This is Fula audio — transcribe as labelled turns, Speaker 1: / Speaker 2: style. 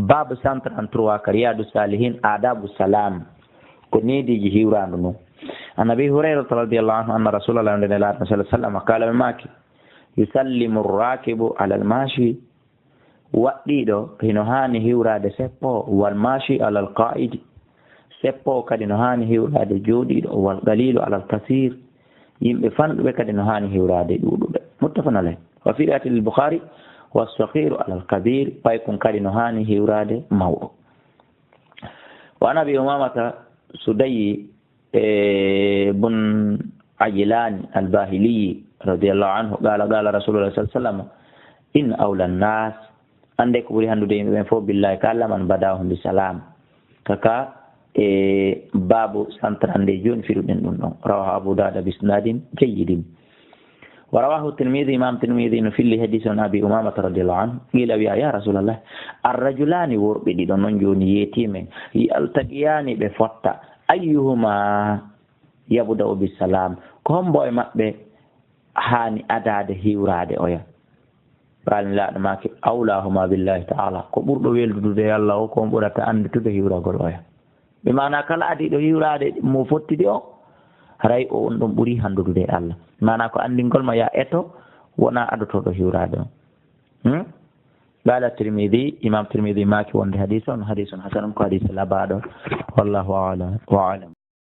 Speaker 1: babu 133 ka riyadu salihin adabu salam ko neediji hiwrandu ndu an abi hurairata radiallahu anhu anna rasulallah nde nelaɗo sallah sallam qala ɓe maki yusallimu rrakibu ala almashi waɗɗiɗo hino hani hiwrade seppo wal mashi ala alqaidi seppo kadi no hani hiwrade jooɗiɗo wal qalilu ala alkasir yimɓe fanɗuɓe kadi no hani hiwrade ɗuɗuɓe muttafaqun alayh wa fi riwayati al-bukhari was-saghiru ala al-kabir paykon kadi no hani hiwrade mawɗo wa nabi umamata sudayi bun ajilani al-bahili radiyallahu anhu qala rasulullah sallallahu alaihi wasallam in awla an-nas ande ko ɓuri handude yimɓe ɓen fof billahi ka allah man badahum bi salam kaka babu 132 joni firuɗen ɗum ɗon rawahu abu dawud bisnadin jayyidin wa rawahu tirmidhi imam tirmidhi no filli hadith on abi umamata radiyallahu anhu qila wiya ya rasulallah arrajulani worɓe ɗiɗo noon joni yetimen yaltaqiyani ɓe fotta ayyuhuma yabda'u bisalam ko hombo e maɓɓe hani adade hiwrade oya ɓaali laaɗo make awlahuma billahi ta'ala ko ɓurɗo weldude Allah o ko ɓurata andude hiwragol oya ɓe mana kala adiɗo hiwrade mo fottidi o haray o on ɗon ɓuuri handude Allah mana ko andingol ma ya eto wona adotoɗo hiwrade o قال الترمذي إمام الترمذي ماكي وند حديث حسن ko hadith labaɗo wallahu a'lam